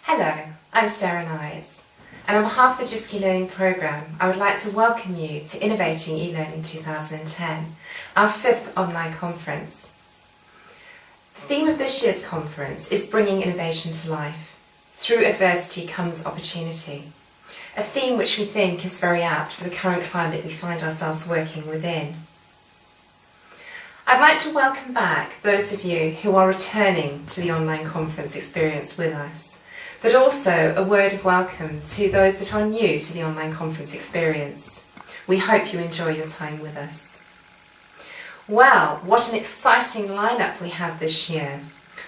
Hello, I'm Sarah Knights, and on behalf of the JISC Innovating programme, I would like to welcome you to Innovating E-Learning 2010, our 5th online conference. The theme of this year's conference is bringing innovation to life. Through adversity comes opportunity, a theme which we think is very apt for the current climate we find ourselves working within. I'd like to welcome back those of you who are returning to the online conference experience with us, but also a word of welcome to those that are new to the online conference experience. We hope you enjoy your time with us. Well, what an exciting lineup we have this year.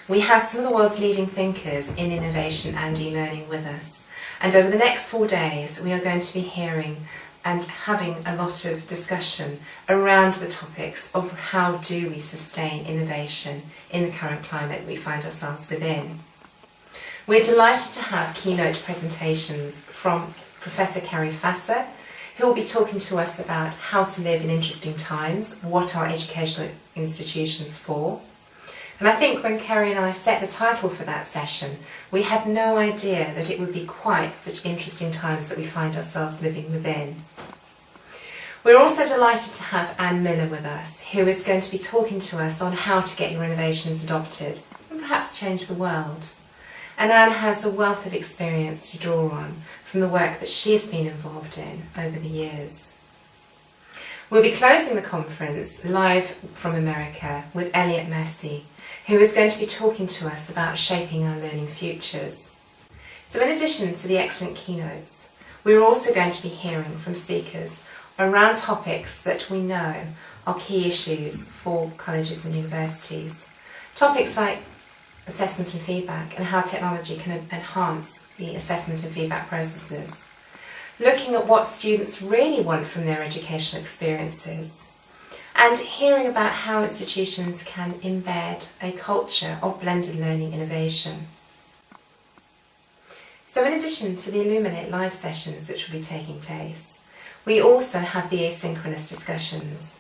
We have some of the world's leading thinkers in innovation and e-learning with us, and over the next 4 days we are going to be hearing and having a lot of discussion around the topics of how do we sustain innovation in the current climate we find ourselves within. We're delighted to have keynote presentations from Professor Kerry Fasser, who will be talking to us about how to live in interesting times, what are educational institutions for. And I think when Kerry and I set the title for that session, we had no idea that it would be quite such interesting times that we find ourselves living within. We're also delighted to have Anne Miller with us, who is going to be talking to us on how to get your innovations adopted and perhaps change the world. And Anne has a wealth of experience to draw on from the work that she's been involved in over the years. We'll be closing the conference live from America with Elliot Massey, who is going to be talking to us about shaping our learning futures. So in addition to the excellent keynotes, we're also going to be hearing from speakers around topics that we know are key issues for colleges and universities. Topics like assessment and feedback and how technology can enhance the assessment and feedback processes. Looking at what students really want from their educational experiences, and hearing about how institutions can embed a culture of blended learning innovation. So in addition to the Illuminate live sessions which will be taking place, we also have the asynchronous discussions.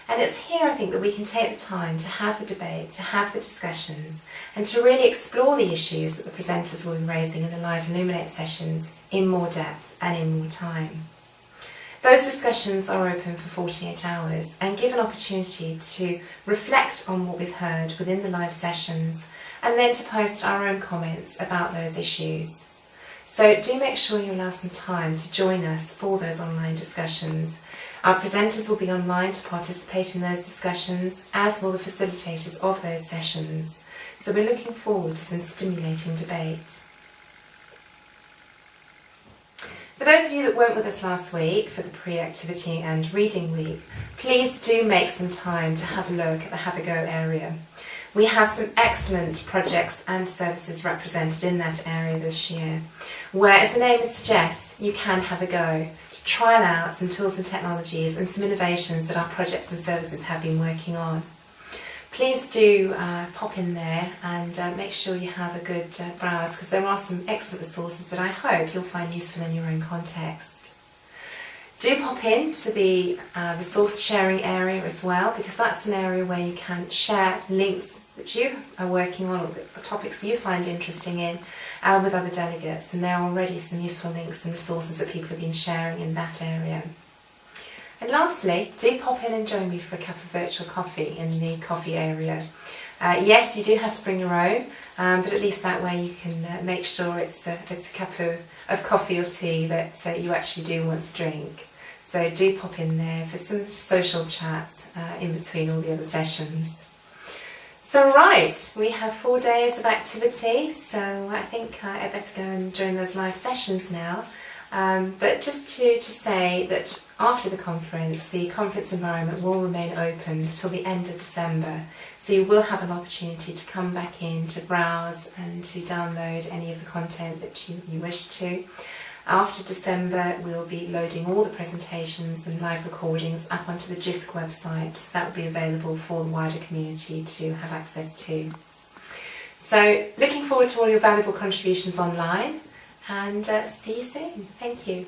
And it's here I think that we can take the time to have the debate, to have the discussions, and to really explore the issues that the presenters will be raising in the live Illuminate sessions in more depth and in more time. Those discussions are open for 48 hours and give an opportunity to reflect on what we've heard within the live sessions and then to post our own comments about those issues. So do make sure you allow some time to join us for those online discussions. Our presenters will be online to participate in those discussions, as will the facilitators of those sessions. So we're looking forward to some stimulating debates. For those of you that weren't with us last week for the pre-activity and reading week, please do make some time to have a look at the Have a Go area. We have some excellent projects and services represented in that area this year, where, as the name suggests, you can have a go to trial out some tools and technologies and some innovations that our projects and services have been working on. Please do pop in there and make sure you have a good browse, because there are some excellent resources that I hope you'll find useful in your own context. Do pop into the resource sharing area as well, because that's an area where you can share links that you are working on or topics you find interesting in with other delegates, and there are already some useful links and resources that people have been sharing in that area. And lastly, do pop in and join me for a cup of virtual coffee in the coffee area. Yes, you do have to bring your own, but at least that way you can make sure it's a cup of coffee or tea that you actually do want to drink. So do pop in there for some social chat in between all the other sessions. So right, we have 4 days of activity, so I think I better go and join those live sessions now. But just to say that after the conference environment will remain open until the end of December. So you will have an opportunity to come back in to browse and to download any of the content that you wish to. After December, we'll be loading all the presentations and live recordings up onto the JISC website. So that will be available for the wider community to have access to. So looking forward to all your valuable contributions online, and see you soon. Thank you.